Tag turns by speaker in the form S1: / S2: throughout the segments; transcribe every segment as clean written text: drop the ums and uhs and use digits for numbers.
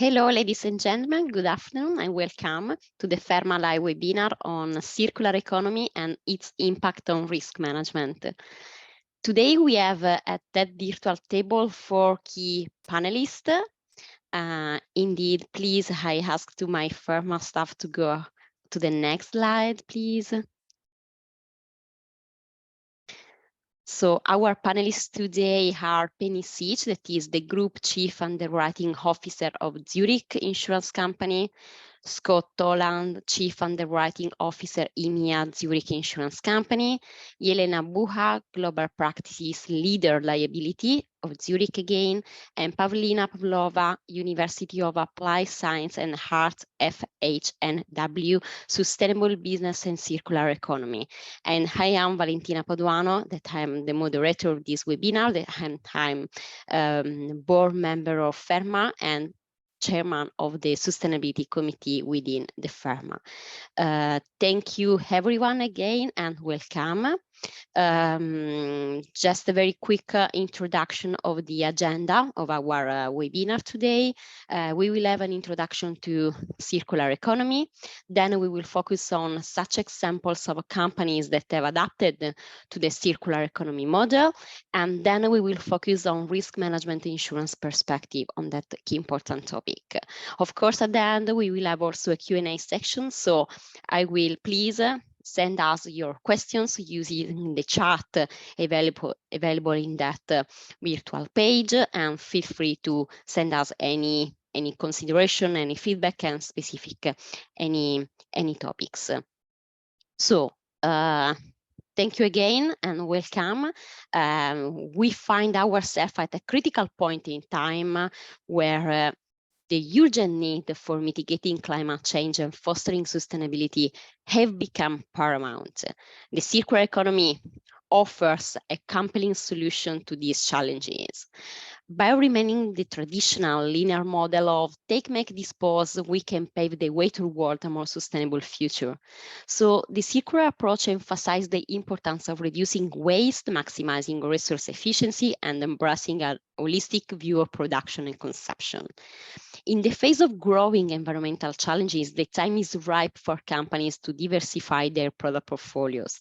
S1: Hello, ladies and gentlemen. Good afternoon and welcome to the Ferma Live webinar on circular economy and its impact on risk management. Today we have at that virtual table 4 key panelists. Indeed, please, I ask to my Ferma staff to go to the next slide, please. So our panelists today are Penny Sich, that is the Group Chief Underwriting Officer of Zurich Insurance Company, Scott Toland, Chief Underwriting Officer EMEA Zurich Insurance Company, Yelena Buha, Global Practices Leader Liability of Zurich again, and Pavlina Pavlova, University of Applied Science and Arts FHNW, Sustainable Business and Circular Economy. And I am Valentina Paduano, that I'm the moderator of this webinar, that I'm board member of Ferma and chairman of the sustainability committee within the Ferma. Thank you everyone again and welcome. Just a very quick introduction of the agenda of our webinar today. We will have an introduction to circular economy. Then we will focus on such examples of companies that have adapted to the circular economy model. And then we will focus on risk management insurance perspective on that key important topic. Of course, at the end, we will have also a Q&A section. So I will please send us your questions using the chat available in that virtual page, and feel free to send us any consideration, any feedback, and specific any topics. So thank you again and welcome. We find ourselves at a critical point in time where the urgent need for mitigating climate change and fostering sustainability have become paramount. The circular economy offers a compelling solution to these challenges. By remaining the traditional linear model of take, make, dispose, we can pave the way toward a more sustainable future. So the circular approach emphasizes the importance of reducing waste, maximizing resource efficiency, and embracing a holistic view of production and consumption. In the face of growing environmental challenges, the time is ripe for companies to diversify their product portfolios.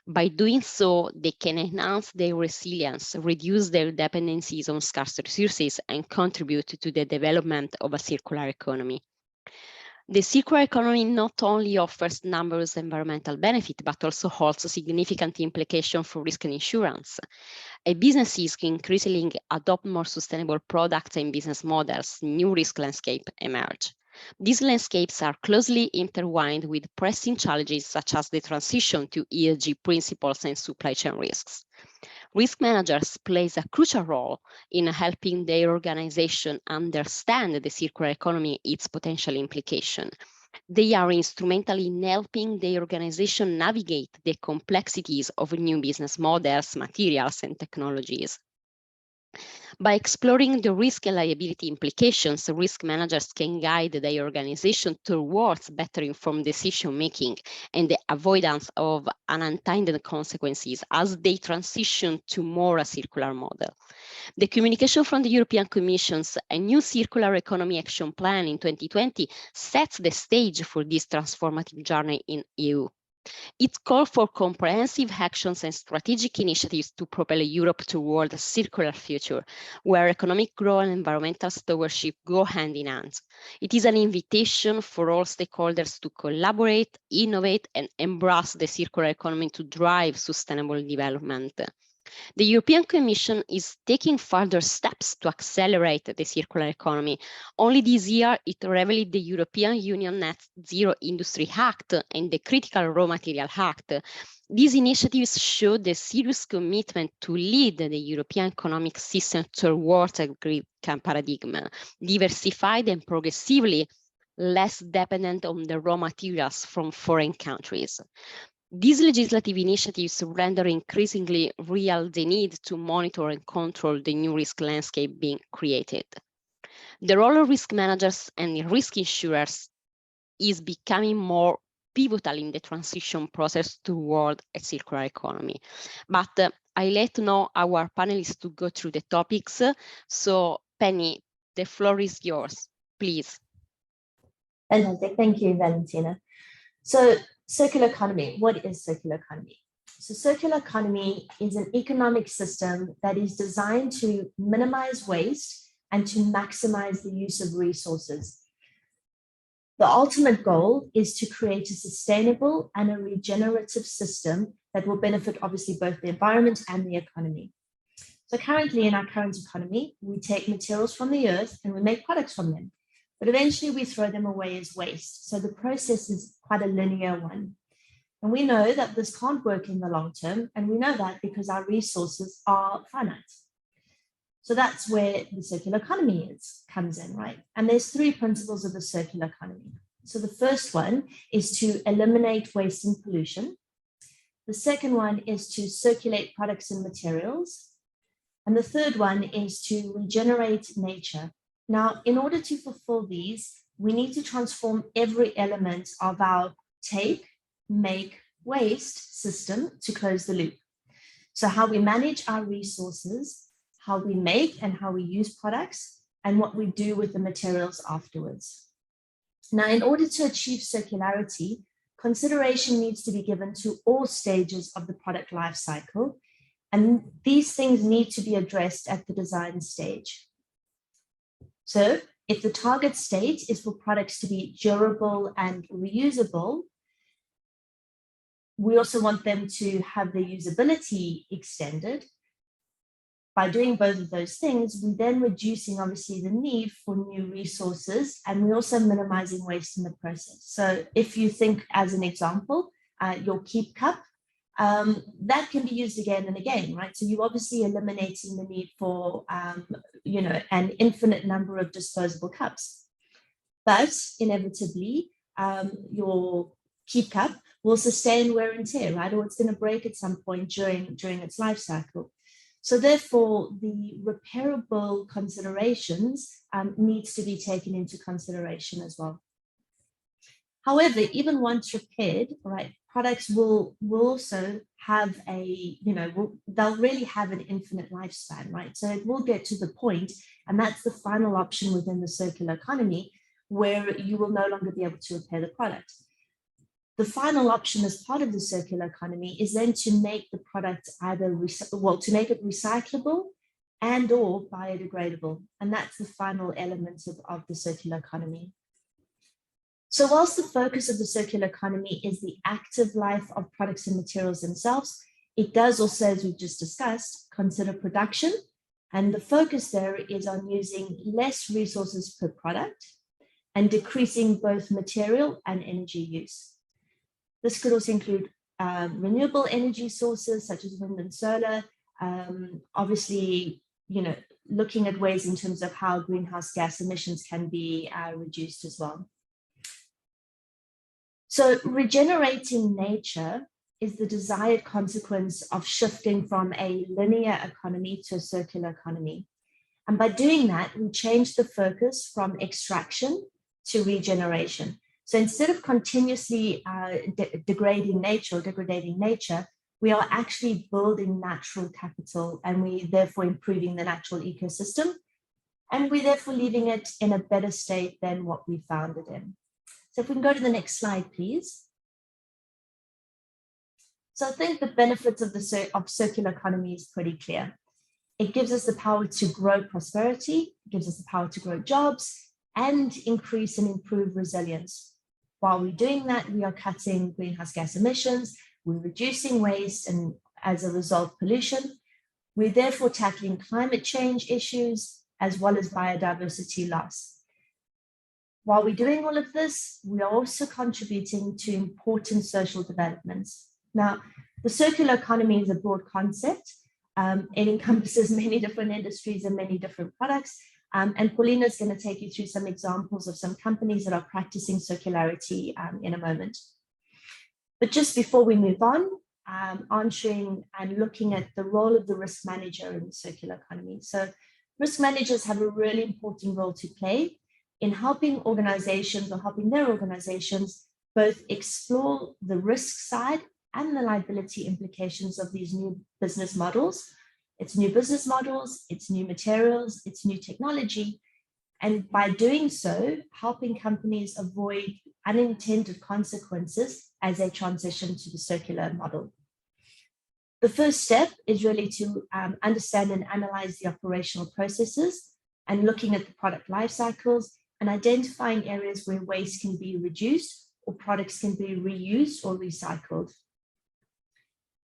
S1: By doing so, they can enhance their resilience, reduce their dependencies on scarce resources, and contribute to the development of a circular economy. The circular economy not only offers numerous environmental benefits, but also holds significant implications for risk and insurance. Businesses increasingly adopt more sustainable products and business models, new risk landscapes emerge. These landscapes are closely intertwined with pressing challenges such as the transition to ESG principles and supply chain risks. Risk managers play a crucial role in helping their organization understand the circular economy, its potential implication. They are instrumental in helping their organization navigate the complexities of new business models, materials, and technologies. By exploring the risk and liability implications, risk managers can guide their organization towards better informed decision-making and the avoidance of unintended consequences as they transition to more a circular model. The communication from the European Commission's A New Circular Economy Action Plan in 2020 sets the stage for this transformative journey in EU. It calls for comprehensive actions and strategic initiatives to propel Europe toward a circular future, where economic growth and environmental stewardship go hand in hand. It is an invitation for all stakeholders to collaborate, innovate, and embrace the circular economy to drive sustainable development. The European Commission is taking further steps to accelerate the circular economy. Only this year, it revealed the European Union Net Zero Industry Act and the Critical Raw Material Act. These initiatives show the serious commitment to lead the European economic system towards a green paradigm, diversified and progressively less dependent on the raw materials from foreign countries. These legislative initiatives render increasingly real the need to monitor and control the new risk landscape being created. The role of risk managers and risk insurers is becoming more pivotal in the transition process toward a circular economy. But I let now our panelists to go through the topics. So Penny, the floor is yours. please.
S2: Fantastic. Thank you, Valentina. So circular economy, what is circular economy? So circular economy is an economic system that is designed to minimize waste and to maximize the use of resources. The ultimate goal is to create a sustainable and a regenerative system that will benefit obviously both the environment and the economy. So currently in our current economy, we take materials from the earth and we make products from them, but eventually we throw them away as waste. So the process is quite a linear one. And we know that this can't work in the long term, and we know that because our resources are finite. So that's where the circular economy comes in, right? And there's 3 principles of the circular economy. So the first one is to eliminate waste and pollution. The second one is to circulate products and materials. And the third one is to regenerate nature. Now, in order to fulfill these, we need to transform every element of our take, make, waste system to close the loop. So how we manage our resources, how we make and how we use products, and what we do with the materials afterwards. Now, in order to achieve circularity, consideration needs to be given to all stages of the product life cycle, and these things need to be addressed at the design stage. So if the target state is for products to be durable and reusable, we also want them to have their usability extended. By doing both of those things, we're then reducing obviously the need for new resources, and we're also minimizing waste in the process. So if you think as an example, your Keep cup, that can be used again and again, right? So you're obviously eliminating the need for, an infinite number of disposable cups. But inevitably, your Keep cup will sustain wear and tear, right? Or it's going to break at some point during its life cycle. So therefore, the repairable considerations needs to be taken into consideration as well. However, even once repaired, right, products will also have they'll really have an infinite lifespan, right? So it will get to the point, and that's the final option within the circular economy, where you will no longer be able to repair the product. The final option as part of the circular economy is then to make the product to make it recyclable and or biodegradable. And that's the final element of the circular economy. So whilst the focus of the circular economy is the active life of products and materials themselves, it does also, as we've just discussed, consider production. And the focus there is on using less resources per product and decreasing both material and energy use. This could also include renewable energy sources such as wind and solar. Obviously, looking at ways in terms of how greenhouse gas emissions can be reduced as well. So regenerating nature is the desired consequence of shifting from a linear economy to a circular economy. And by doing that, we change the focus from extraction to regeneration. So instead of continuously degrading nature, we are actually building natural capital, and we therefore improving the natural ecosystem, and we're therefore leaving it in a better state than what we found it in. So if we can go to the next slide, please. So I think the benefits of circular economy is pretty clear. It gives us the power to grow prosperity, it gives us the power to grow jobs, and increase and improve resilience. While we're doing that, we are cutting greenhouse gas emissions, we're reducing waste and as a result, pollution. We're therefore tackling climate change issues as well as biodiversity loss. While we're doing all of this, we are also contributing to important social developments. Now, the circular economy is a broad concept. It encompasses many different industries and many different products. And Paulina is going to take you through some examples of some companies that are practicing circularity in a moment. But just before we move on, answering and looking at the role of the risk manager in the circular economy. So risk managers have a really important role to play in helping organizations or helping their organizations both explore the risk side and the liability implications of these new business models. It's new business models, it's new materials, it's new technology, And by doing so, helping companies avoid unintended consequences as they transition to the circular model. The first step is really to understand and analyze the operational processes and looking at the product life cycles and identifying areas where waste can be reduced or products can be reused or recycled.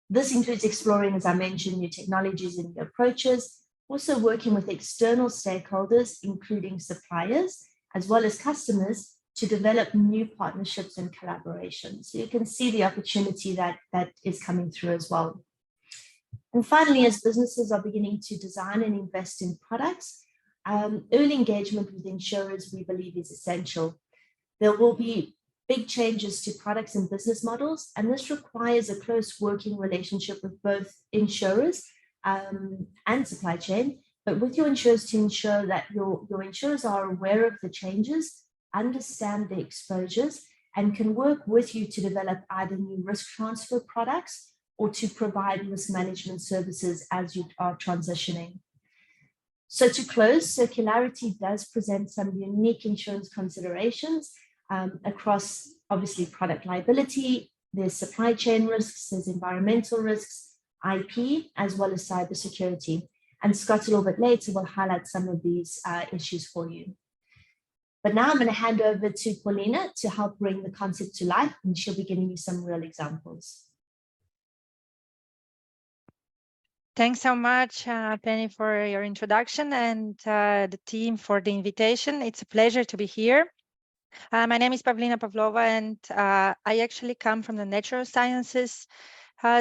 S2: This includes exploring, as I mentioned, new technologies and new approaches, also working with external stakeholders, including suppliers, as well as customers, to develop new partnerships and collaborations. So you can see the opportunity that is coming through as well. And finally, as businesses are beginning to design and invest in products, early engagement with insurers, we believe, is essential. There will be big changes to products and business models, and this requires a close working relationship with both insurers and supply chain, but with your insurers to ensure that your insurers are aware of the changes, understand the exposures, and can work with you to develop either new risk transfer products or to provide risk management services as you are transitioning. So to close, circularity does present some unique insurance considerations across, obviously, product liability, there's supply chain risks, there's environmental risks, IP, as well as cybersecurity. And Scott, a little bit later, will highlight some of these issues for you. But now I'm going to hand over to Paulina to help bring the concept to life, and she'll be giving you some real examples.
S3: Thanks so much, Penny, for your introduction, and the team for the invitation. It's a pleasure to be here. My name is Pavlina Pavlova, and I actually come from the natural sciences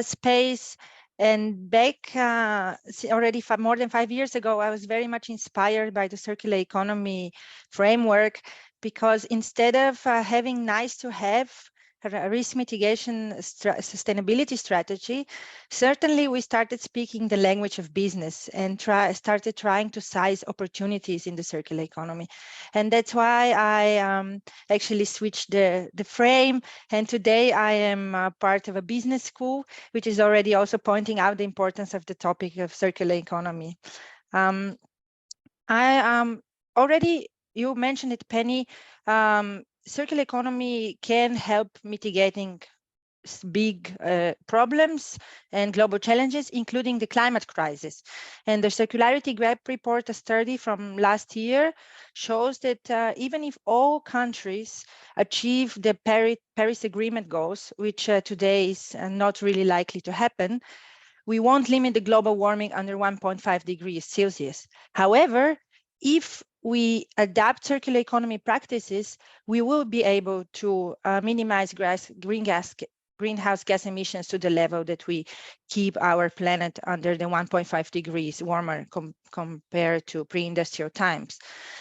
S3: space. And back already more than 5 years ago, I was very much inspired by the circular economy framework, because instead of having nice to have a risk mitigation sustainability strategy, certainly we started speaking the language of business and started trying to size opportunities in the circular economy. And that's why I actually switched the frame. And today I am part of a business school, which is already also pointing out the importance of the topic of circular economy. Already, you mentioned it, Penny, circular economy can help mitigating big problems and global challenges, including the climate crisis. And the Circularity Gap report, a study from last year, shows that even if all countries achieve the Paris Agreement goals, which today is not really likely to happen, we won't limit the global warming under 1.5 degrees Celsius. However, if we adapt circular economy practices, we will be able to minimize greenhouse gas emissions to the level that we keep our planet under the 1.5 degrees warmer compared to pre-industrial times.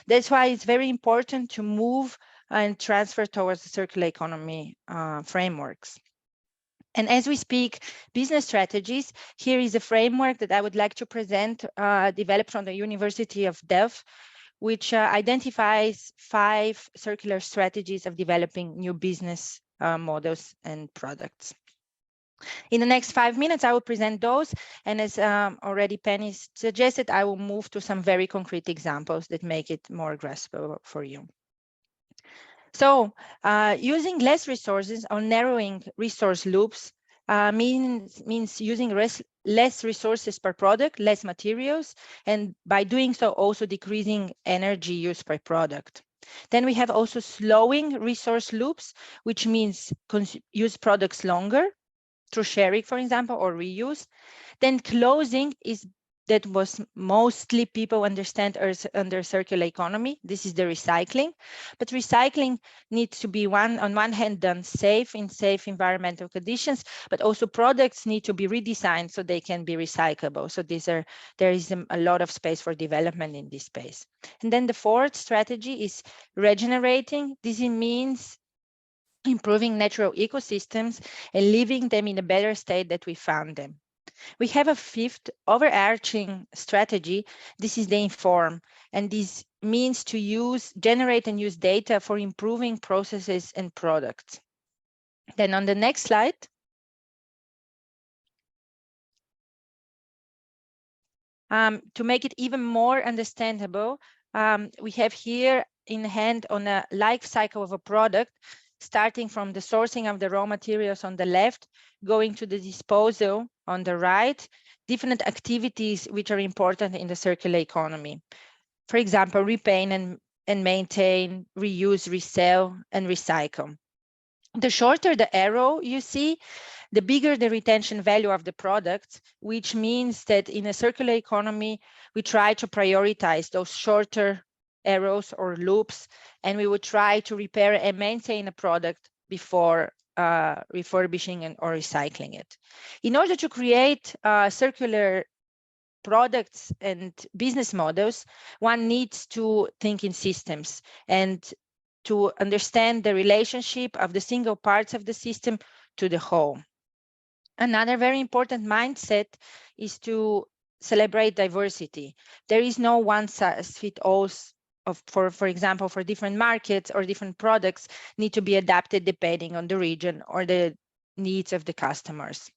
S3: That's why it's very important to move and transfer towards the circular economy frameworks. And as we speak business strategies, here is a framework that I would like to present, developed from the University of Delft, which identifies 5 circular strategies of developing new business models and products. In the next 5 minutes, I will present those. And as already Penny suggested, I will move to some very concrete examples that make it more graspable for you. So using less resources or narrowing resource loops means using less resources per product, less materials, and by doing so also decreasing energy use per product. Then we have also slowing resource loops, which means use products longer through sharing, for example, or reuse. Then closing is that was mostly people understand as under circular economy. This is the recycling, but recycling needs to be on one hand done in safe environmental conditions, but also products need to be redesigned so they can be recyclable. So there is a lot of space for development in this space. And then the 4th strategy is regenerating. This means improving natural ecosystems and leaving them in a better state that we found them. We have a 5th overarching strategy. This is the inform, and this means to generate and use data for improving processes and products. Then on the next slide, to make it even more understandable, we have here in hand on a life cycle of a product, starting from the sourcing of the raw materials on the left, going to the disposal on the right, different activities which are important in the circular economy. For example, repaint and maintain, reuse, resell, and recycle. The shorter the arrow you see, the bigger the retention value of the product, which means that in a circular economy, we try to prioritize those shorter arrows or loops, and we would try to repair and maintain a product before refurbishing or recycling it. In order to create circular products and business models, one needs to think in systems and to understand the relationship of the single parts of the system to the whole. Another very important mindset is to celebrate diversity. There is no one size fits all for example, for different markets or different products need to be adapted depending on the region or the needs of the customers.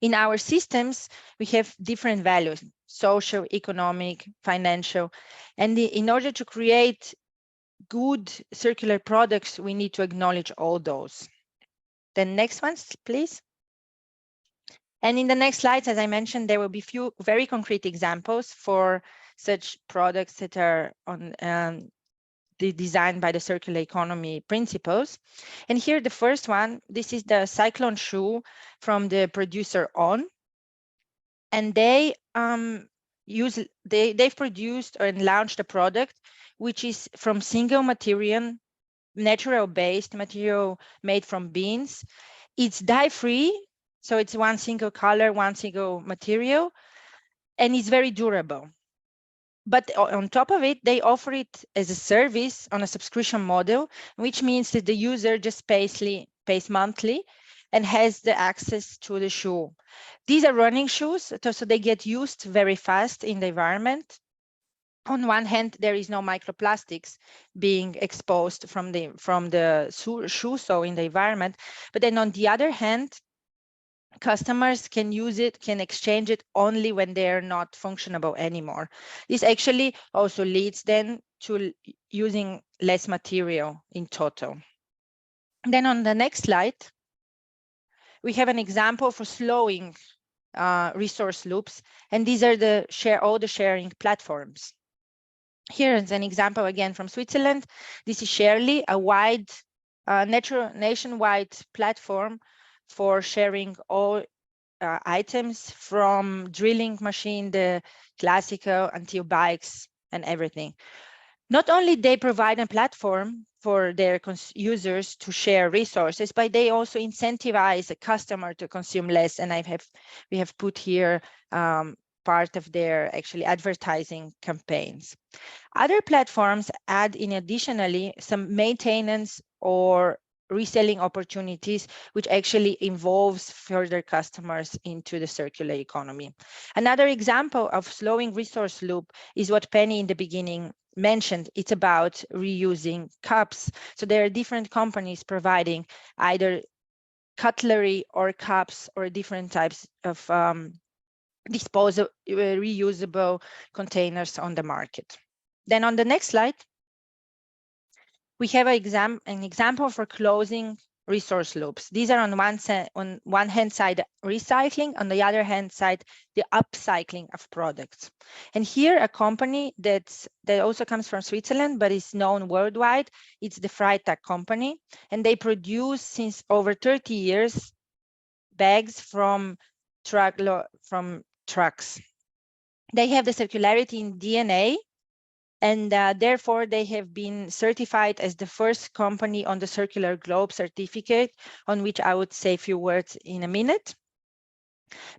S3: In our systems, we have different values, social, economic, financial, and in order to create good circular products, we need to acknowledge all those. The next ones, please. And in the next slides, as I mentioned, there will be few very concrete examples for such products that are on designed by the circular economy principles. And here, the first one, this is the Cyclone shoe from the producer On. And they've produced and launched a product which is from single material, natural-based material made from beans. It's dye-free, so it's one single color, one single material, and it's very durable. But on top of it, they offer it as a service on a subscription model, which means that the user just pays monthly and has the access to the shoe. These are running shoes, so they get used very fast in the environment. On one hand, there is no microplastics being exposed from the shoe sole in the environment, but then on the other hand, customers can use it, can exchange it only when they're not functionable anymore. This actually also leads then to using less material in total. Then on the next slide, we have an example for slowing resource loops, and these are all the sharing platforms. Here is an example again from Switzerland. This is Sharely, a nationwide platform for sharing all items from drilling machine, the classical, until bikes and everything. Not only they provide a platform for their users to share resources, but they also incentivize a customer to consume less. And we have put here part of their actually advertising campaigns. Other platforms add in additionally some maintenance or reselling opportunities, which actually involves further customers into the circular economy. Another example of slowing resource loop is what Penny in the beginning mentioned. It's about reusing cups. So there are different companies providing either cutlery or cups or different types of disposable, reusable containers on the market. Then on the next slide, we have an example for closing resource loops. These are on one hand side recycling, on the other hand side the upcycling of products. And here a company that also comes from Switzerland but is known worldwide, it's the Freitag company, and they produce since over 30 years bags from trucks. They have the circularity in DNA, and therefore they have been certified as the first company on the Circular Globe certificate, on which I would say a few words in a minute.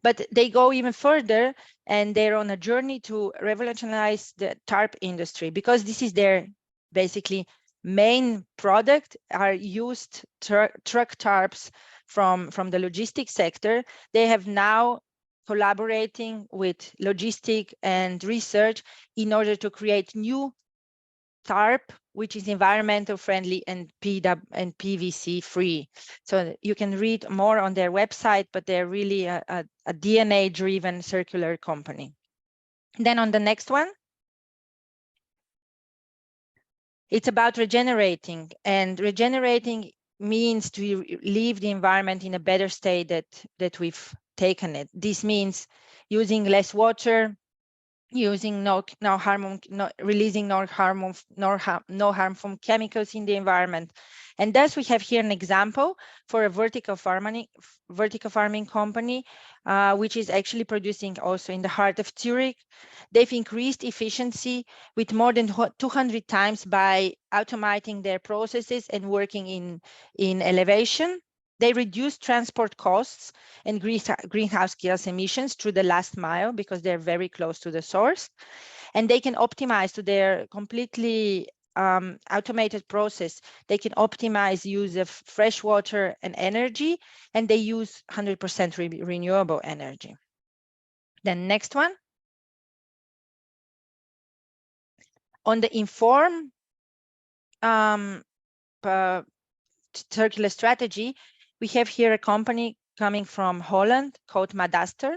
S3: But they go even further, and they're on a journey to revolutionize the tarp industry, because this is their basically main product, are used truck tarps from the logistics sector. They have now collaborating with logistic and research in order to create new tarp, which is environmental friendly and PVC free. So you can read more on their website, but they're really a DNA driven circular company. Then on the next one, It's about regenerating, and regenerating means to leave the environment in a better state that we've taken it. This means using less water, using releasing no harmful chemicals in the environment. And thus we have here an example for a vertical farming company, which is actually producing also in the heart of Zurich. They've increased efficiency with more than 200 times by automating their processes and working in elevation. They reduce transport costs and greenhouse gas emissions through the last mile because they're very close to the source. And they can optimize to their completely automated process. They can optimize use of fresh water and energy, and they use 100% renewable energy. Then next one. On the inform circular strategy, we have here a company coming from Holland called Madaster.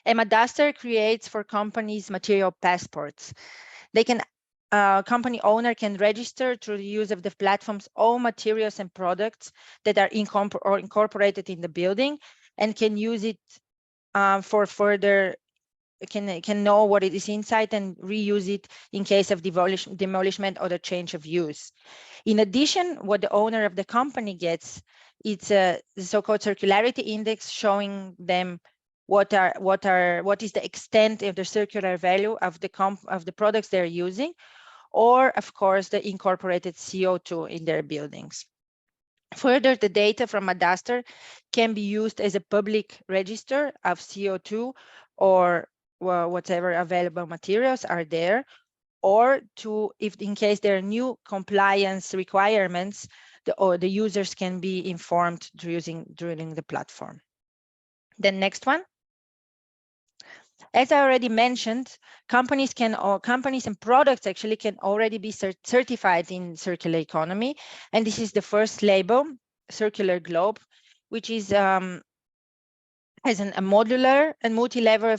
S3: And Madaster creates for companies material passports. They can, company owner can register through the use of the platform's all materials and products that are incorporated in the building, and can use it for further, can know what it is inside and reuse it in case of demolishment or the change of use. In addition, what the owner of the company gets, it's the so-called circularity index, showing them what is the extent of the circular value of the products they're using, or of course the incorporated CO2 in their buildings. Further, the data from Madaster can be used as a public register of CO2 or whatever available materials are there, or to, if in case there are new compliance requirements, the users can be informed during the platform. The next one. As I already mentioned, companies and products actually can already be certified in circular economy. And this is the first label, Circular Globe, which is has a modular and multi-level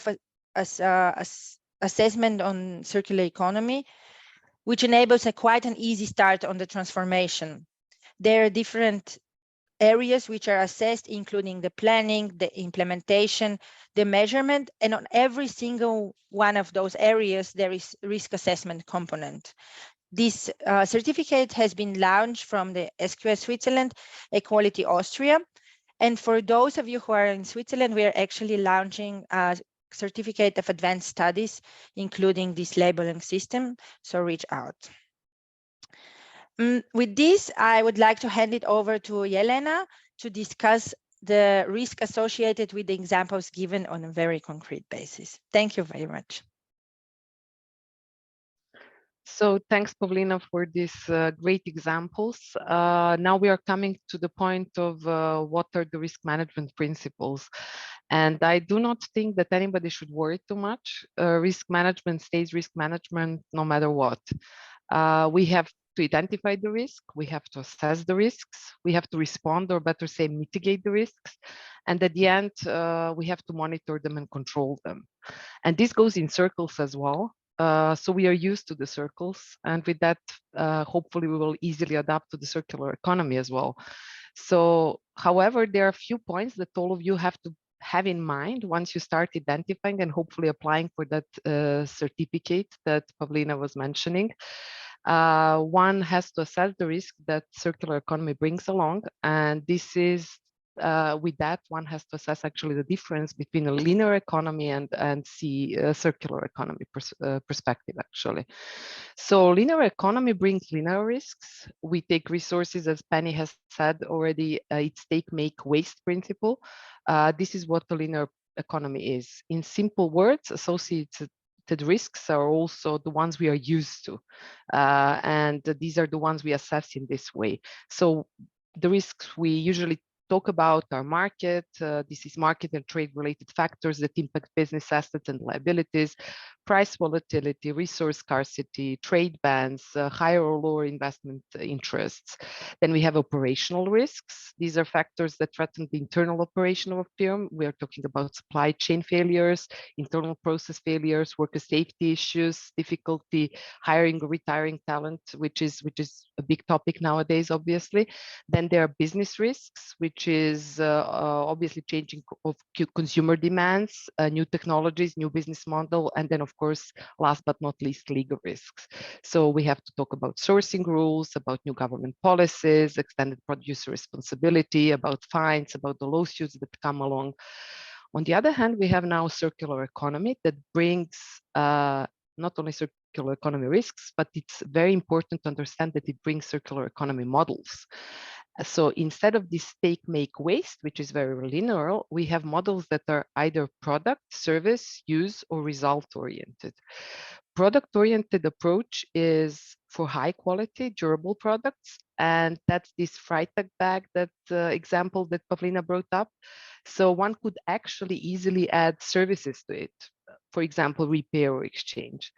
S3: assessment on circular economy, which enables quite an easy start on the transformation. There are different areas which are assessed, including the planning, the implementation, the measurement, and on every single one of those areas, there is risk assessment component. This certificate has been launched from the SQS Switzerland, Equality Austria. And for those of you who are in Switzerland, we are actually launching a certificate of advanced studies, including this labeling system, so reach out. With this, I would like to hand it over to Jelena to discuss the risk associated with the examples given on a very concrete basis. Thank you very much.
S4: So thanks, Pavlina, for these great examples. Now we are coming to the point of what are the risk management principles. And I do not think that anybody should worry too much. Risk management stays risk management no matter what. We have to identify the risk, we have to assess the risks, we have to respond, or better say, mitigate the risks. And at the end, we have to monitor them and control them. And this goes in circles as well. So we are used to the circles. And with that, hopefully we will easily adapt to the circular economy as well. So, however, there are a few points that all of you have to have in mind once you start identifying and hopefully applying for that certificate that Pavlina was mentioning. One has to assess the risk that circular economy brings along, and this is with that one has to assess actually the difference between a linear economy and see a circular economy perspective actually. So linear economy brings linear risks. We take resources, as Penny has said already, it's take, make, waste principle. This is what a linear economy is. In simple words, associated risks are also the ones we are used to. And these are the ones we assess in this way. So the risks we usually talk about our market. This is market and trade related factors that impact business assets and liabilities, price volatility, resource scarcity, trade bans, higher or lower investment interests. Then we have operational risks. These are factors that threaten the internal operation of a firm. We are talking about supply chain failures, internal process failures, worker safety issues, difficulty hiring or retiring talent, which is a big topic nowadays, obviously. Then there are business risks, which is obviously changing of consumer demands, new technologies, new business model, and then of course, last but not least, legal risks. So we have to talk about sourcing rules, about new government policies, extended producer responsibility, about fines, about the lawsuits that come along. On the other hand, we have now circular economy that brings not only circular economy risks, but it's very important to understand that it brings circular economy models. So instead of this take, make, waste, which is very linear, we have models that are either product, service, use, or result oriented. Product oriented approach is for high quality, durable products. And that's this Freitag bag, that example that Pavlina brought up. So one could actually easily add services to it, for example, repair or exchange.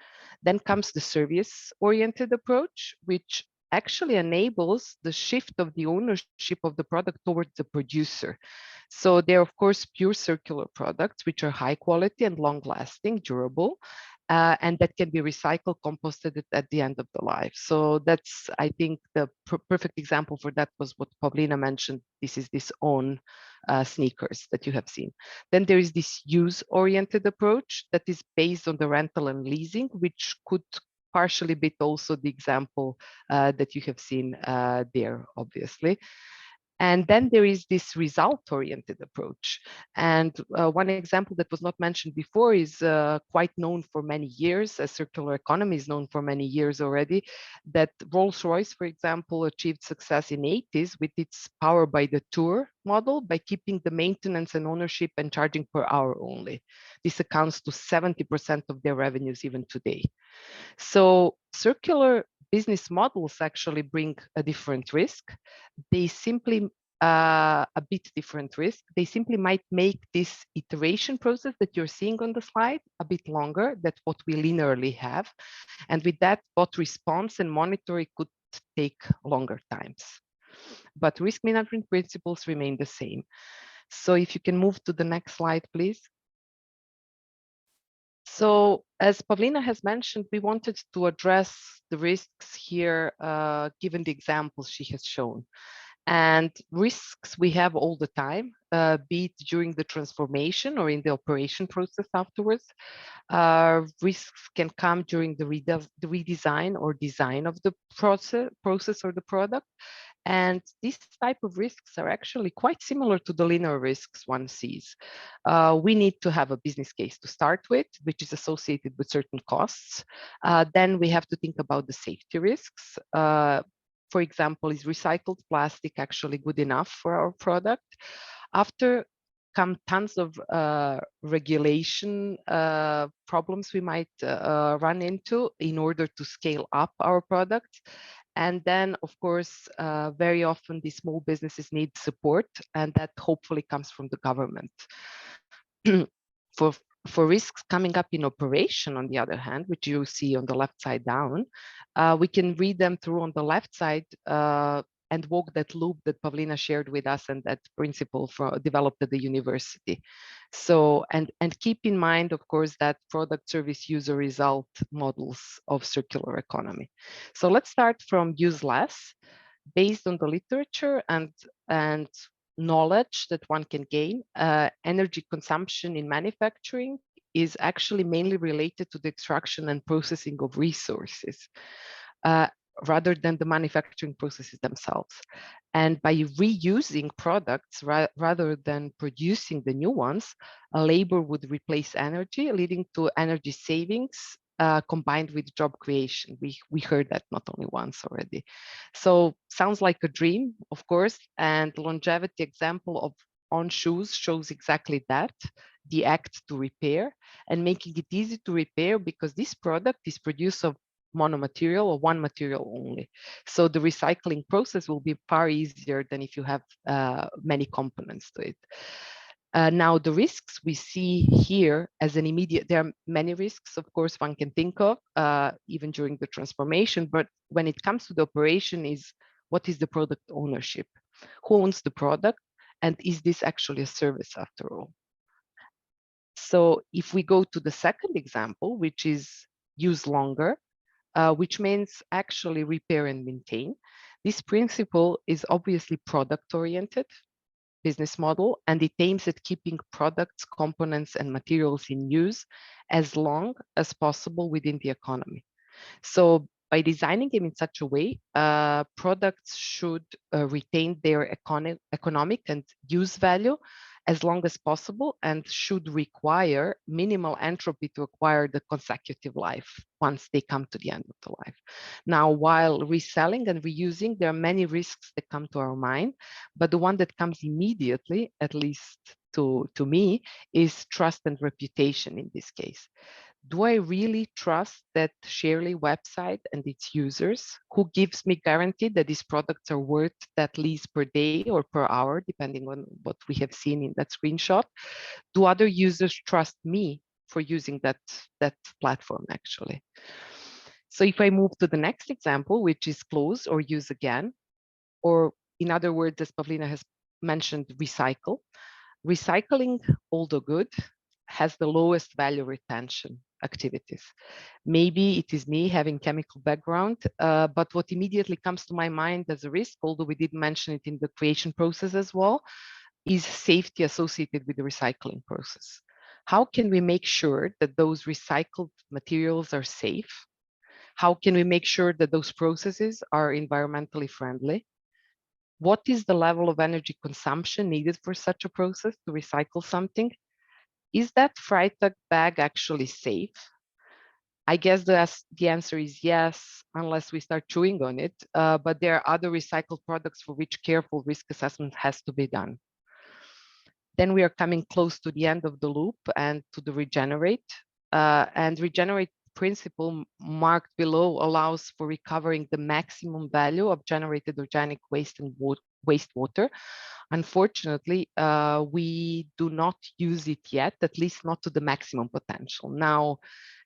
S4: Then comes the service oriented approach, which actually enables the shift of the ownership of the product towards the producer. So they're, of course, pure circular products, which are high quality and long lasting, durable, and that can be recycled, composted at the end of the life. So that's, I think, the perfect example for that was what Pavlina mentioned. This is this own sneakers that you have seen. Then there is this use-oriented approach that is based on the rental and leasing, which could partially be also the example that you have seen there, obviously. And then there is this result-oriented approach. And one example that was not mentioned before is quite known for many years, as circular economy is known for many years already, that Rolls-Royce, for example, achieved success in the 80s with its power by the tour model by keeping the maintenance and ownership and charging per hour only. This accounts to 70% of their revenues even today. So circular business models actually bring a different risk. They simply a bit different risk. They simply might make this iteration process that you're seeing on the slide a bit longer than what we linearly have. And with that, both response and monitoring could take longer times. But risk management principles remain the same. So if you can move to the next slide, please. So as Pavlina has mentioned, we wanted to address the risks here, given the examples she has shown. And risks we have all the time, be it during the transformation or in the operation process afterwards. Risks can come during the redesign or design of the process or the product. And these type of risks are actually quite similar to the linear risks one sees. We need to have a business case to start with, which is associated with certain costs. Then we have to think about the safety risks. For example, is recycled plastic actually good enough for our product? After come tons of regulation problems we might run into in order to scale up our products. And then, of course, very often these small businesses need support, and that hopefully comes from the government. For risks coming up in operation, on the other hand, which you see on the left side down, we can read them through on the left side and walk that loop that Pavlina shared with us and that principle developed at the university. So, and keep in mind, of course, that product, service, user, result models of circular economy. So let's start from use less, based on the literature and knowledge that one can gain. Energy consumption in manufacturing is actually mainly related to the extraction and processing of resources, rather than the manufacturing processes themselves. And by reusing products rather than producing the new ones, labor would replace energy, leading to energy savings combined with job creation. We heard that not only once already. So sounds like a dream, of course, and the longevity example of On Shoes shows exactly that, the act to repair and making it easy to repair because this product is produced of monomaterial or one material only. So the recycling process will be far easier than if you have many components to it. Now, the risks we see here as an immediate, there are many risks, of course, one can think of, even during the transformation, but when it comes to the operation is, what is the product ownership? Who owns the product? And is this actually a service after all? So if we go to the second example, which is use longer, which means actually repair and maintain, this principle is obviously product-oriented business model, and it aims at keeping products, components, and materials in use as long as possible within the economy. So by designing them in such a way, products should retain their economic and use value as long as possible, and should require minimal entropy to acquire the consecutive life once they come to the end of the life. Now, while reselling and reusing, there are many risks that come to our mind, but the one that comes immediately, at least to me, is trust and reputation in this case. Do I really trust that Sharely website and its users, who gives me guarantee that these products are worth that least per day or per hour, depending on what we have seen in that screenshot? Do other users trust me for using that platform actually? So if I move to the next example, which is close or use again, or in other words, as Pavlina has mentioned, recycle. Recycling, although good, has the lowest value retention activities. Maybe it is me having chemical background, but what immediately comes to my mind as a risk, although we did mention it in the creation process as well, is safety associated with the recycling process. How can we make sure that those recycled materials are safe? How can we make sure that those processes are environmentally friendly? What is the level of energy consumption needed for such a process to recycle something? Is that Freitag bag actually safe? I guess the answer is yes, unless we start chewing on it. But there are other recycled products for which careful risk assessment has to be done. Then we are coming close to the end of the loop and to the regenerate. And regenerate principle marked below allows for recovering the maximum value of generated organic waste and wastewater. Unfortunately, we do not use it yet, at least not to the maximum potential. Now,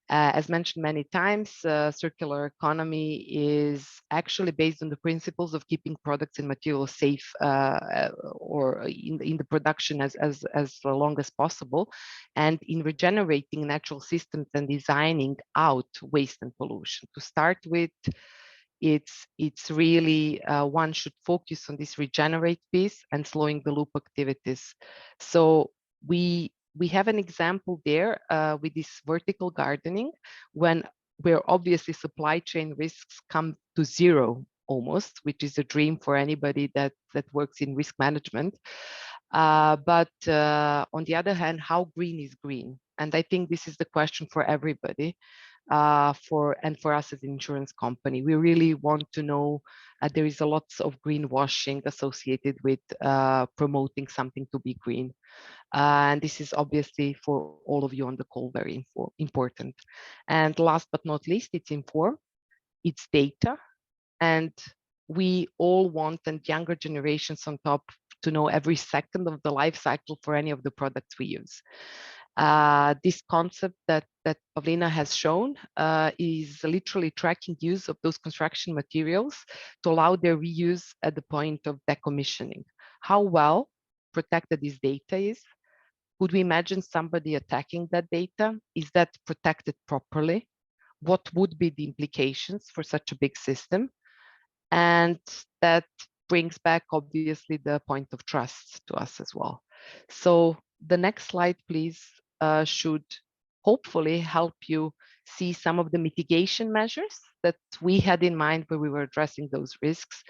S4: as mentioned many times, circular economy is actually based on the principles of keeping products and materials safe or in the production as long as possible, and in regenerating natural systems and designing out waste and pollution. To start with, it's really one should focus on this regenerate piece and slowing the loop activities. So we have an example there with this vertical gardening, where obviously supply chain risks come to zero almost, which is a dream for anybody that works in risk management. But on the other hand, how green is green? And I think this is the question for everybody. For us as an insurance company, we really want to know there is a lot of greenwashing associated with promoting something to be green. And this is obviously for all of you on the call very important. And last but not least, it's inform, it's data. And we all want, and younger generations on top, to know every second of the life cycle for any of the products we use. This concept that Pavlina has shown is literally tracking use of those construction materials to allow their reuse at the point of decommissioning. How well protected this data is? Could we imagine somebody attacking that data? Is that protected properly? What would be the implications for such a big system? And that brings back, obviously, the point of trust to us as well. So the next slide, please, should hopefully help you see some of the mitigation measures that we had in mind when we were addressing those risks.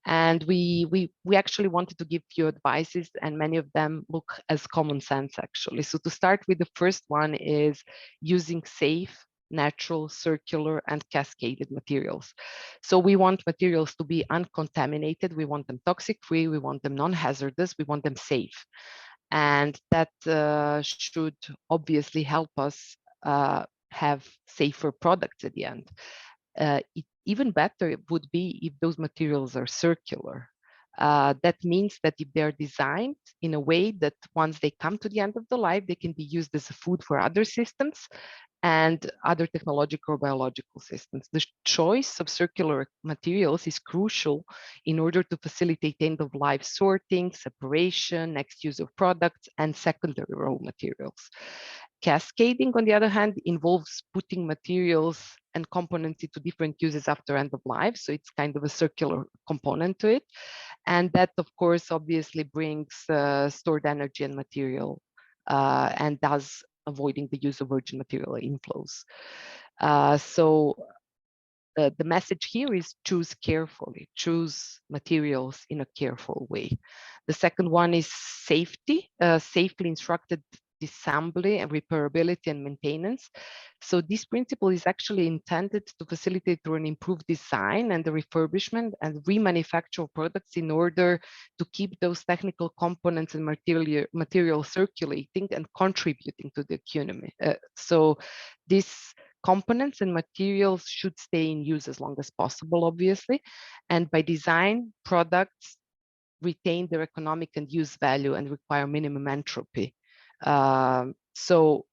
S4: And we actually wanted to give you advices, and many of them look as common sense, actually. So to start with, the first one is using safe, natural, circular, and cascaded materials. So we want materials to be uncontaminated. We want them toxic-free. We want them non-hazardous. We want them safe. And that should obviously help us have safer products at the end. Even better it would be if those materials are circular. That means that if they're designed in a way that once they come to the end of the life, they can be used as a food for other systems and other technological or biological systems. The choice of circular materials is crucial in order to facilitate end-of-life sorting, separation, next use of products, and secondary raw materials. Cascading, on the other hand, involves putting materials and components into different uses after end of life. So it's kind of a circular component to it. And that, of course, obviously brings stored energy and material and thus avoiding the use of virgin material inflows. So the message here is choose carefully, choose materials in a careful way. The second one is safety, safely instructed disassembly and repairability and maintenance. So this principle is actually intended to facilitate through an improved design and the refurbishment and remanufacture of products in order to keep those technical components and material circulating and contributing to the economy. So this components and materials should stay in use as long as possible, obviously. And by design, products retain their economic and use value and require minimum entropy. So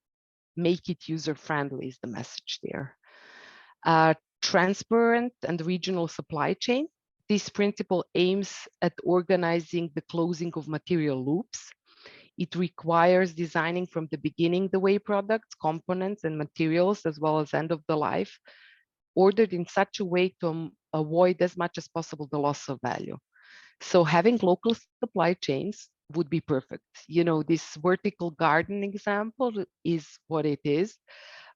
S4: make it user-friendly is the message there. Transparent and regional supply chain. This principle aims at organizing the closing of material loops. It requires designing from the beginning the way products, components, and materials, as well as end of the life, ordered in such a way to avoid as much as possible the loss of value. So having local supply chains would be perfect. You know, this vertical garden example is what it is,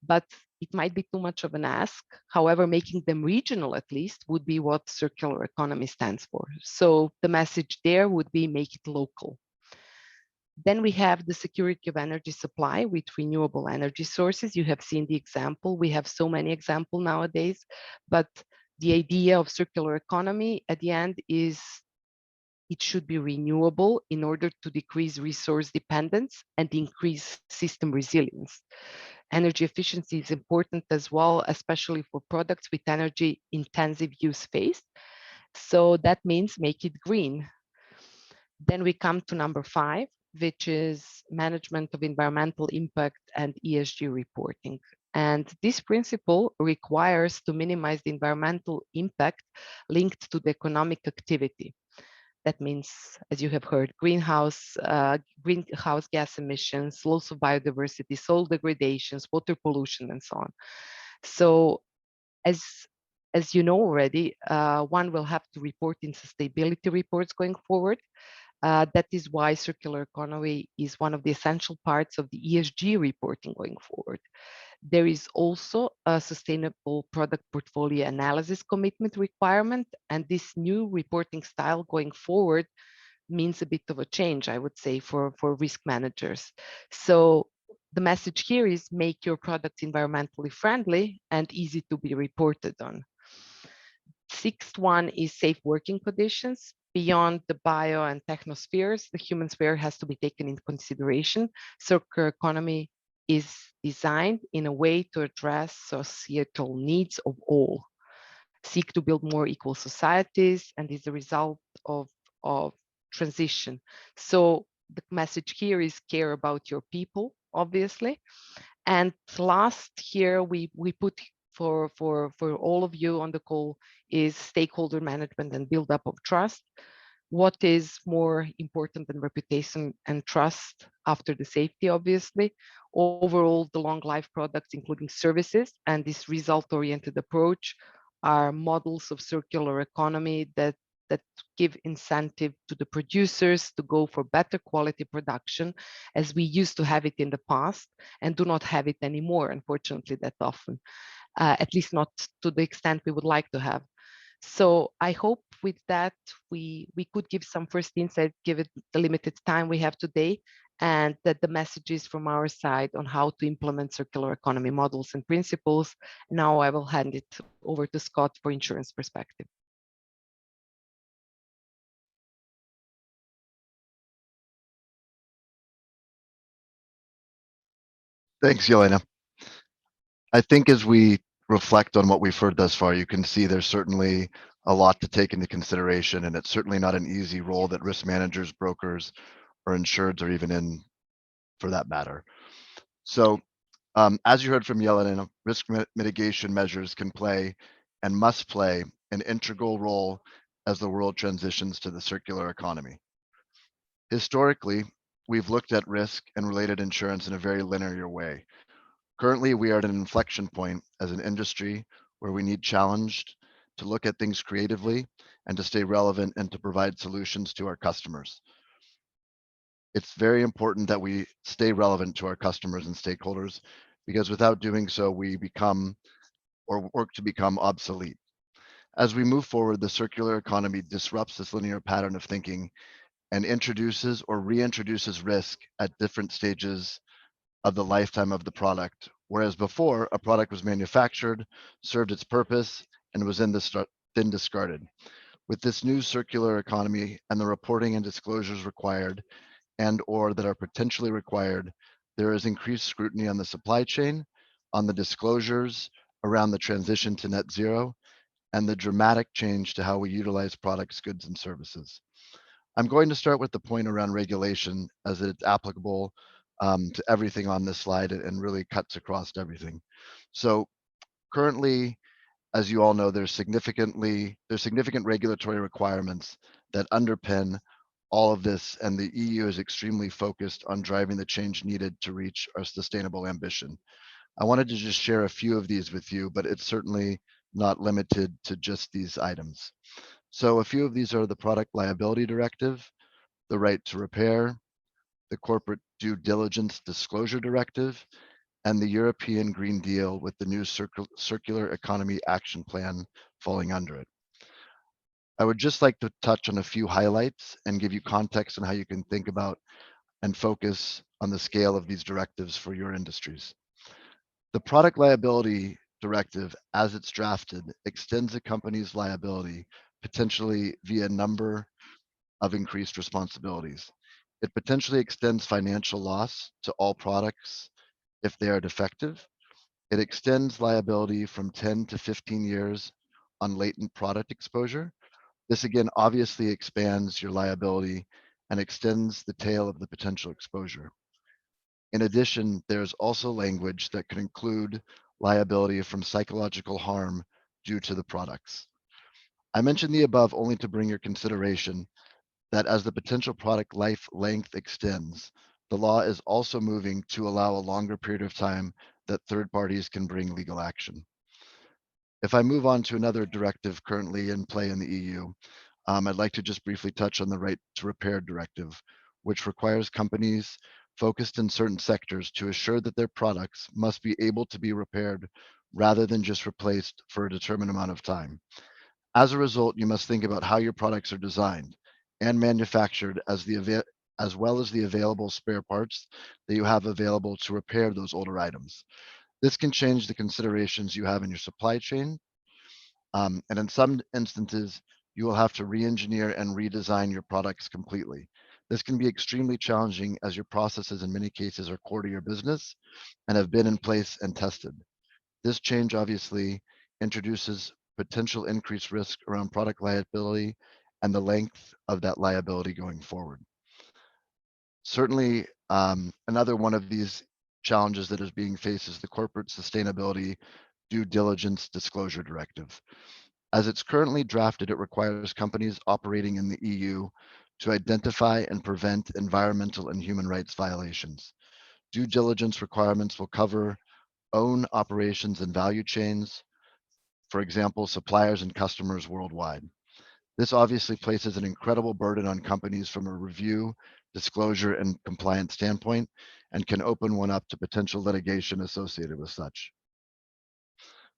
S4: but it might be too much of an ask. However, making them regional at least would be what circular economy stands for. So the message there would be make it local. Then we have the security of energy supply with renewable energy sources. You have seen the example. We have so many examples nowadays, but the idea of circular economy at the end is it should be renewable in order to decrease resource dependence and increase system resilience. Energy efficiency is important as well, especially for products with energy intensive use phase. So that means make it green. Then we come to number 5, which is management of environmental impact and ESG reporting. And this principle requires to minimize the environmental impact linked to the economic activity. That means, as you have heard, greenhouse gas emissions, loss of biodiversity, soil degradations, water pollution, and so on. So as you know already, one will have to report in sustainability reports going forward. That is why circular economy is one of the essential parts of the ESG reporting going forward. There is also a sustainable product portfolio analysis commitment requirement, and this new reporting style going forward means a bit of a change, I would say, for risk managers. So the message here is make your products environmentally friendly and easy to be reported on. Sixth one is safe working conditions. Beyond the bio and technospheres, the human sphere has to be taken into consideration. Circular economy is designed in a way to address societal needs of all, seek to build more equal societies, and is the result of transition. So the message here is care about your people, obviously. And last here, we put for all of you on the call is stakeholder management and build up of trust. What is more important than reputation and trust after the safety, obviously? Overall, the long life products, including services, and this result-oriented approach are models of circular economy that give incentive to the producers to go for better quality production, as we used to have it in the past and do not have it anymore, unfortunately, that often, at least not to the extent we would like to have. So I hope with that, we could give some first insight, given the limited time we have today, and that the messages from our side on how to implement circular economy models and principles. Now I will hand it over to Scott for insurance perspective.
S5: Thanks, Jelena. I think as we reflect on what we've heard thus far, you can see there's certainly a lot to take into consideration, and it's certainly not an easy role that risk managers, brokers, or insureds are even in, for that matter. So, as you heard from Jelena, risk mitigation measures can play and must play an integral role as the world transitions to the circular economy. Historically, we've looked at risk and related insurance in a very linear way. Currently, we are at an inflection point as an industry where we need challenged to look at things creatively and to stay relevant and to provide solutions to our customers. It's very important that we stay relevant to our customers and stakeholders, because without doing so, we become or work to become obsolete. As we move forward, the circular economy disrupts this linear pattern of thinking and introduces or reintroduces risk at different stages of the lifetime of the product. Whereas before, a product was manufactured, served its purpose, and was then discarded. With this new circular economy and the reporting and disclosures required and/or that are potentially required, there is increased scrutiny on the supply chain, on the disclosures around the transition to net zero, and the dramatic change to how we utilize products, goods, and services. I'm going to start with the point around regulation, as it's applicable to everything on this slide and really cuts across everything. So currently, as you all know, there's significant regulatory requirements that underpin all of this, and the EU is extremely focused on driving the change needed to reach our sustainable ambition. I wanted to just share a few of these with you, but it's certainly not limited to just these items. So a few of these are the Product Liability Directive, the Right to Repair, the Corporate Due Diligence Disclosure Directive, and the European Green Deal with the new Circular Economy Action Plan falling under it. I would just like to touch on a few highlights and give you context on how you can think about and focus on the scale of these directives for your industries. The Product Liability Directive, as it's drafted, extends a company's liability potentially via a number of increased responsibilities. It potentially extends financial loss to all products if they are defective. It extends liability from 10 to 15 years on latent product exposure. This again obviously expands your liability and extends the tail of the potential exposure. In addition, there's also language that could include liability from psychological harm due to the products. I mentioned the above only to bring your consideration that as the potential product life length extends, the law is also moving to allow a longer period of time that third parties can bring legal action. If I move on to another directive currently in play in the EU, I'd like to just briefly touch on the Right to Repair Directive, which requires companies focused in certain sectors to assure that their products must be able to be repaired rather than just replaced for a determined amount of time. As a result, you must think about how your products are designed and manufactured as well as the available spare parts that you have available to repair those older items. This can change the considerations you have in your supply chain. And in some instances, you will have to re-engineer and redesign your products completely. This can be extremely challenging as your processes in many cases are core to your business and have been in place and tested. This change obviously introduces potential increased risk around product liability and the length of that liability going forward. Certainly, another one of these challenges that is being faced is the Corporate Sustainability Due Diligence Disclosure Directive. As it's currently drafted, it requires companies operating in the EU to identify and prevent environmental and human rights violations. Due diligence requirements will cover own operations and value chains, for example, suppliers and customers worldwide. This obviously places an incredible burden on companies from a review, disclosure, and compliance standpoint, and can open one up to potential litigation associated with such.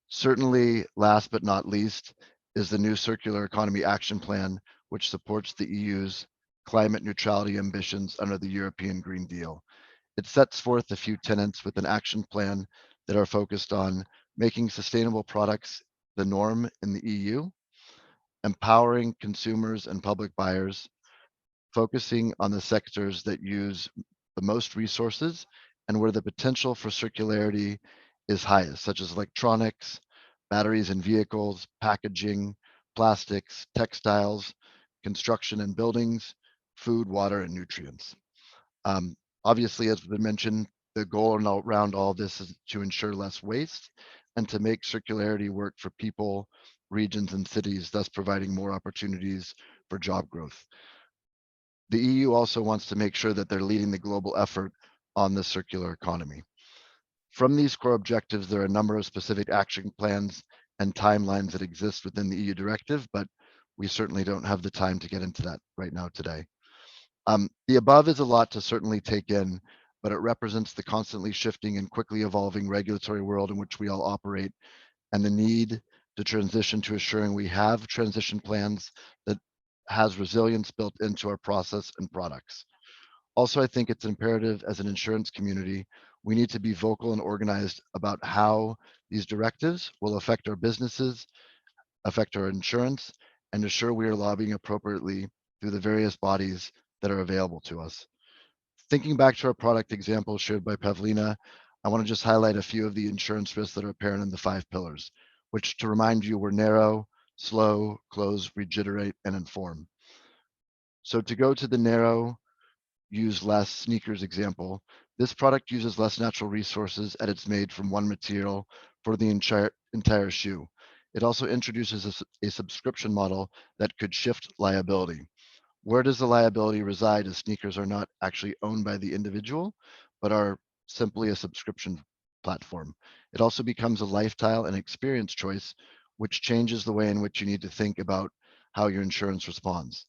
S5: Certainly, last but not least, is the new Circular Economy Action Plan, which supports the EU's climate neutrality ambitions under the European Green Deal. It sets forth a few tenets with an action plan that are focused on making sustainable products the norm in the EU, empowering consumers and public buyers, focusing on the sectors that use the most resources and where the potential for circularity is highest, such as electronics, batteries in vehicles, packaging, plastics, textiles, construction and buildings, food, water, and nutrients. Obviously, as we mentioned, the goal around all this is to ensure less waste and to make circularity work for people, regions, and cities, thus providing more opportunities for job growth. The EU also wants to make sure that they're leading the global effort on the circular economy. From these core objectives, there are a number of specific action plans and timelines that exist within the EU directive, but we certainly don't have the time to get into that right now today. The above is a lot to certainly take in, but it represents the constantly shifting and quickly evolving regulatory world in which we all operate and the need to transition to assuring we have transition plans that has resilience built into our process and products. Also, I think it's imperative as an insurance community, we need to be vocal and organized about how these directives will affect our businesses, affect our insurance, and ensure we are lobbying appropriately through the various bodies that are available to us. Thinking back to our product example shared by Pavlina, I want to just highlight a few of the insurance risks that are apparent in the 5 pillars, which, to remind you, were narrow, slow, close, regenerate, and inform. So to go to the narrow, use less sneakers example, this product uses less natural resources and it's made from one material for the entire shoe. It also introduces a subscription model that could shift liability. Where does the liability reside as sneakers are not actually owned by the individual, but are simply a subscription platform? It also becomes a lifestyle and experience choice, which changes the way in which you need to think about how your insurance responds.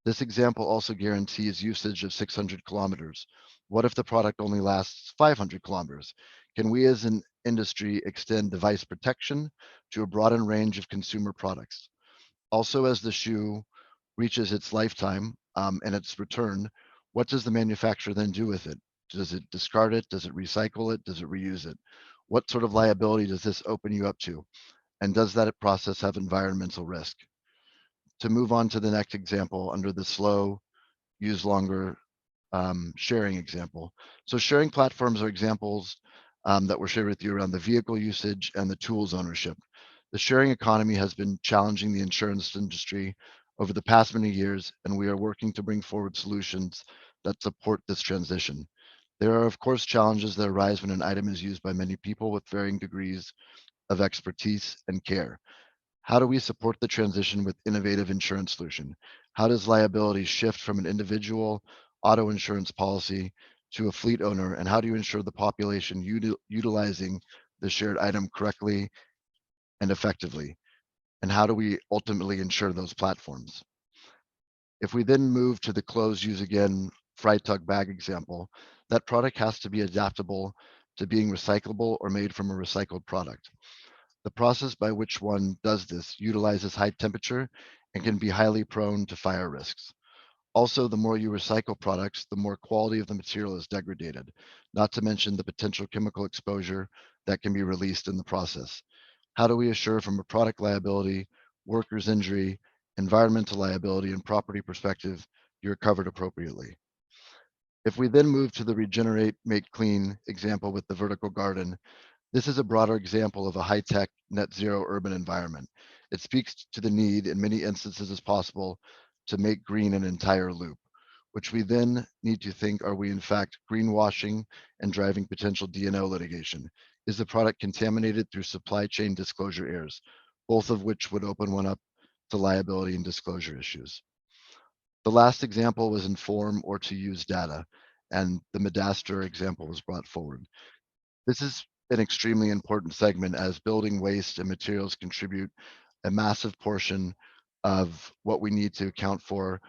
S5: This example also guarantees usage of 600 kilometers. What if the product only lasts 500 kilometers? Can we as an industry extend device protection to a broadened range of consumer products? Also, as the shoe reaches its lifetime and its return, what does the manufacturer then do with it? Does it discard it? Does it recycle it? Does it reuse it? What sort of liability does this open you up to? And does that process have environmental risk? To move on to the next example under the slow, use longer sharing example. So sharing platforms are examples that were shared with you around the vehicle usage and the tools ownership. The sharing economy has been challenging the insurance industry over the past many years, and we are working to bring forward solutions that support this transition. There are, of course, challenges that arise when an item is used by many people with varying degrees of expertise and care. How do we support the transition with innovative insurance solution? How does liability shift from an individual auto insurance policy to a fleet owner? And how do you ensure the population utilizing the shared item correctly and effectively? And how do we ultimately ensure those platforms? If we then move to the close use again, Freitag bag example, that product has to be adaptable to being recyclable or made from a recycled product. The process by which one does this utilizes high temperature and can be highly prone to fire risks. Also, the more you recycle products, the more quality of the material is degraded, not to mention the potential chemical exposure that can be released in the process. How do we assure from a product liability, workers' injury, environmental liability, and property perspective, you're covered appropriately? If we then move to the regenerate, make clean example with the vertical garden, this is a broader example of a high-tech net zero urban environment. It speaks to the need in many instances as possible to make green an entire loop, which we then need to think, are we in fact greenwashing and driving potential D&O litigation? Is the product contaminated through supply chain disclosure errors, both of which would open one up to liability and disclosure issues? The last example was inform or to use data, and the Madaster example was brought forward. This is an extremely important segment as building waste and materials contribute a massive portion of what we need to account for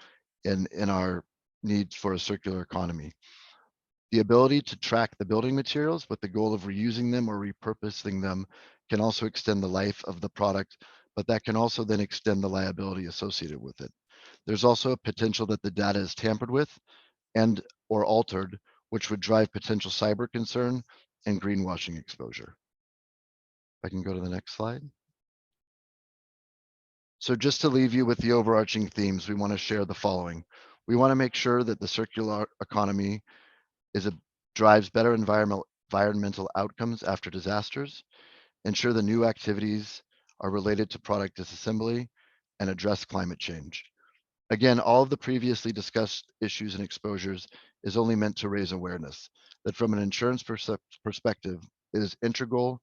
S5: in our needs for a circular economy. The ability to track the building materials with the goal of reusing them or repurposing them can also extend the life of the product, but that can also then extend the liability associated with it. There's also a potential that the data is tampered with and or altered, which would drive potential cyber concern and greenwashing exposure. If I can go to the next slide. So just to leave you with the overarching themes, we want to share the following. We want to make sure that the circular economy drives better environmental outcomes after disasters, ensure the new activities are related to product disassembly and address climate change. Again, all of the previously discussed issues and exposures is only meant to raise awareness that from an insurance perspective, it is integral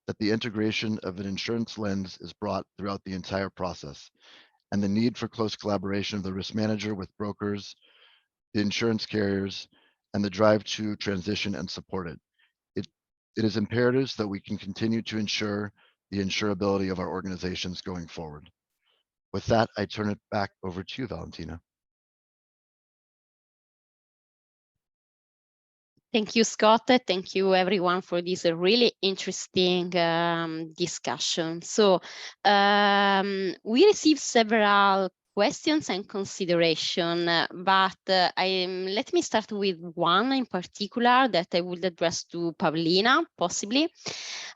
S5: that the integration of an insurance lens is brought throughout the entire process, and the need for close collaboration of the risk manager with brokers, the insurance carriers, and the drive to transition and support it. It is imperative that we can continue to ensure the insurability of our organizations going forward. With that, I turn it back over to you, Valentina.
S1: Thank you, Scott. Thank you, everyone, for this really interesting discussion. So we received several questions and consideration, but let me start with one in particular that I would address to Paulina, possibly.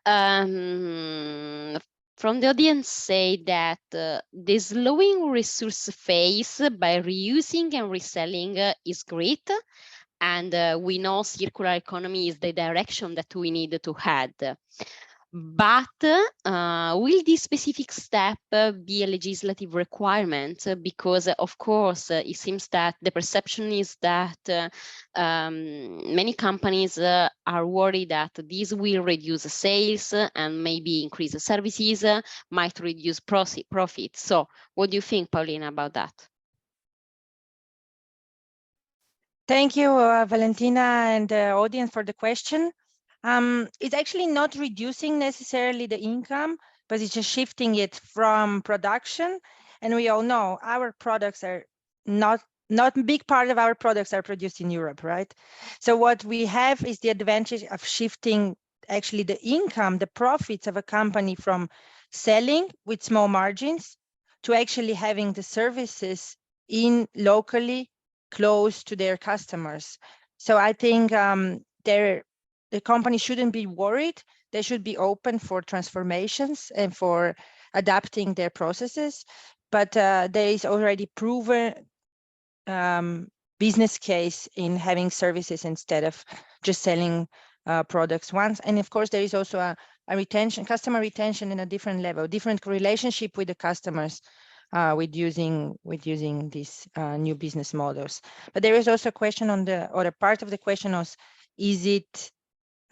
S1: From the audience say that the slowing resource phase by reusing and reselling is great. And we know circular economy is the direction that we need to head. But will this specific step be a legislative requirement? Because of course, it seems that the perception is that many companies are worried that this will reduce sales and maybe increase services, might reduce profit. So what do you think, Paulina, about that?
S3: Thank you, Valentina and the audience for the question. It's actually not reducing necessarily the income, but it's just shifting it from production. And we all know our products are not a big part of our products are produced in Europe, right? So what we have is the advantage of shifting actually the income, the profits of a company from selling with small margins to actually having the services in locally close to their customers. So I think the company shouldn't be worried. They should be open for transformations and for adapting their processes. But there is already proven business case in having services instead of just selling products once. And of course, there is also a retention, customer retention in a different level, different relationship with the customers. With using these new business models. But there is also a question on the other part of the question was, is it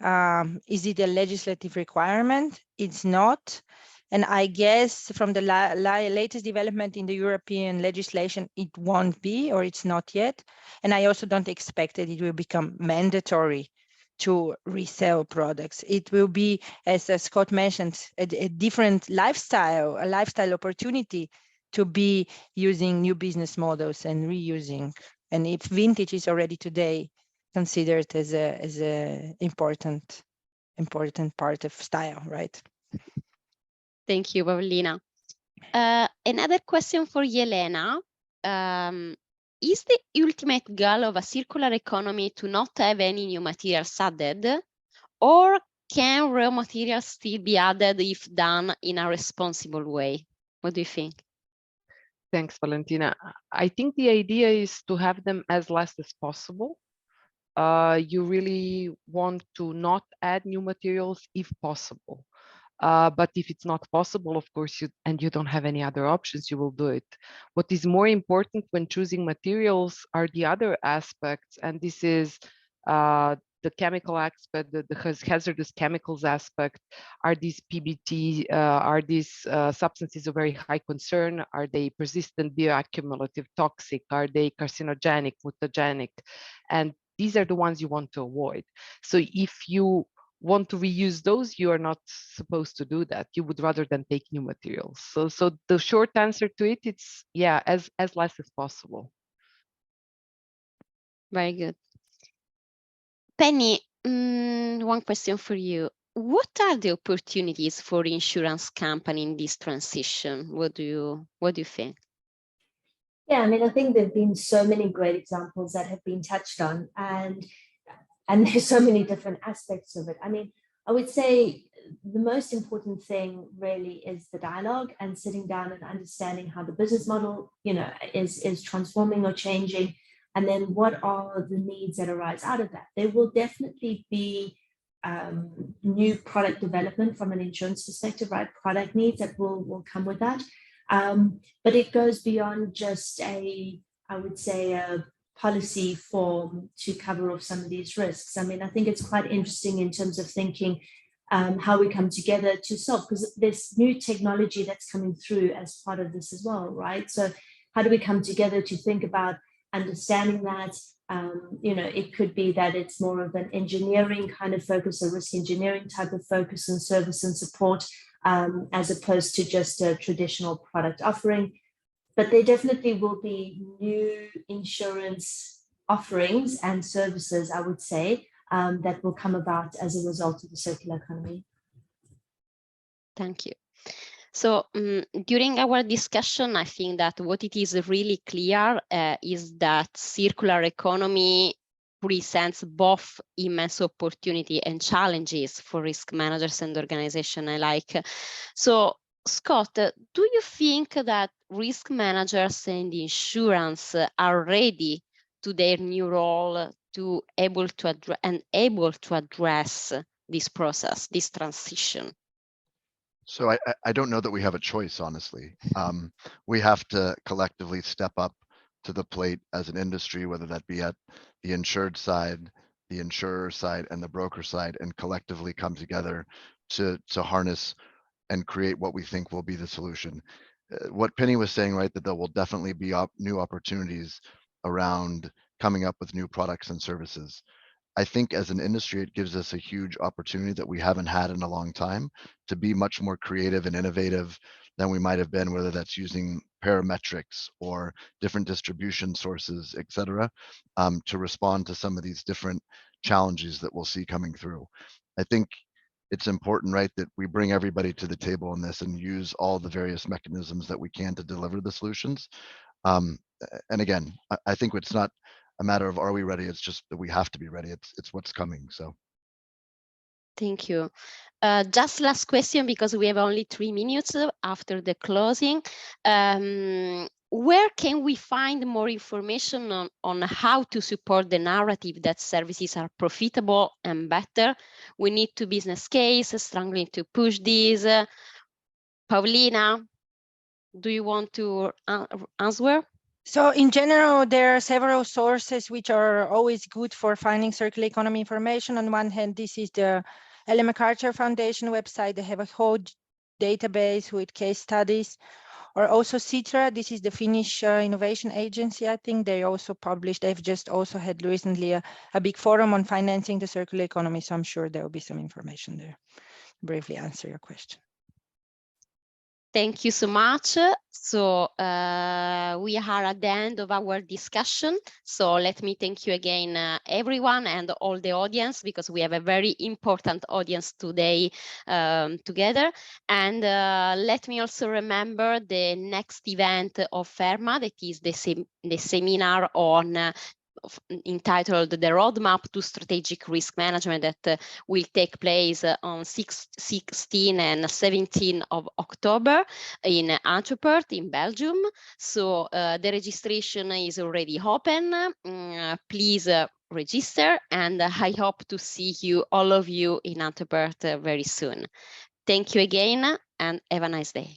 S3: a legislative requirement? It's not. And I guess from the latest development in the European legislation, it won't be, or it's not yet. And I also don't expect that it will become mandatory to resell products. It will be, as Scott mentioned, a different lifestyle, a lifestyle opportunity to be using new business models and reusing. And if vintage is already today considered as a important part of style, right?
S1: Thank you, Paulina. Another question for Yelena. Is the ultimate goal of a circular economy to not have any new materials added? Or can raw materials still be added if done in a responsible way? What do you think?
S4: Thanks, Valentina. I think the idea is to have them as less as possible. You really want to not add new materials if possible. But if it's not possible, of course, you don't have any other options, you will do it. What is more important when choosing materials are the other aspects, and this is the chemical aspect, the hazardous chemicals aspect. Are these PBT, are these substances of very high concern? Are they persistent, bioaccumulative, toxic? Are they carcinogenic, mutagenic? And these are the ones you want to avoid. So if you want to reuse those, you are not supposed to do that. You would rather than take new materials. So the short answer to it, it's yeah, as less as possible.
S1: Very good. Penny, one question for you. What are the opportunities for insurance company in this transition? What do you think?
S2: Yeah, I mean, I think there've been so many great examples that have been touched on, and there's so many different aspects of it. I mean, I would say the most important thing really is the dialogue and sitting down and understanding how the business model, is transforming or changing. And then what are the needs that arise out of that? There will definitely be new product development from an insurance perspective, right? Product needs that will come with that. But it goes beyond just I would say, a policy form to cover off some of these risks. I mean, I think it's quite interesting in terms of thinking how we come together to solve, because there's new technology that's coming through as part of this as well, right? So how do we come together to think about understanding that? You know, it could be that it's more of an engineering kind of focus, a risk engineering type of focus and service and support, as opposed to just a traditional product offering. But there definitely will be new insurance offerings and services, I would say, that will come about as a result of the circular economy.
S1: Thank you. So during our discussion, I think that what it is really clear is that circular economy presents both immense opportunity and challenges for risk managers and organizations alike. So Scott, do you think that risk managers and insurance are ready to their new role to able to address this process, this transition?
S5: So I don't know that we have a choice, honestly. We have to collectively step up to the plate as an industry, whether that be at the insured side, the insurer side, and the broker side, and collectively come together to harness and create what we think will be the solution. What Penny was saying, right, that there will definitely be new opportunities around coming up with new products and services. I think as an industry, it gives us a huge opportunity that we haven't had in a long time to be much more creative and innovative than we might have been, whether that's using parametrics or different distribution sources, et cetera, to respond to some of these different challenges that we'll see coming through. I think it's important, right, that we bring everybody to the table in this and use all the various mechanisms that we can to deliver the solutions. And again, I think it's not a matter of are we ready, it's just that we have to be ready. It's what's coming. So
S1: thank you. Just last question, because we have only 3 minutes after the closing. Where can we find more information on how to support the narrative that services are profitable and better? We need to business case, strongly to push this. Paulina, do you want to answer?
S3: So in general, there are several sources which are always good for finding circular economy information. On one hand, this is the Ellen MacArthur Foundation website. They have a whole database with case studies. Or also Citra, this is the Finnish innovation agency. I think they also published, they've just also had recently a big forum on financing the circular economy. So I'm sure there will be some information there. Briefly answer your question.
S1: Thank you so much. So we are at the end of our discussion. So let me thank you again, everyone, and all the audience, because we have a very important audience today together. And let me also remember the next event of FERMA, that is the seminar on entitled The Roadmap to Strategic Risk Management, that will take place on 16 and 17 of October in Antwerp, in Belgium. So the registration is already open. Please register, and I hope to see you, all of you, in Antwerp very soon. Thank you again, and have a nice day.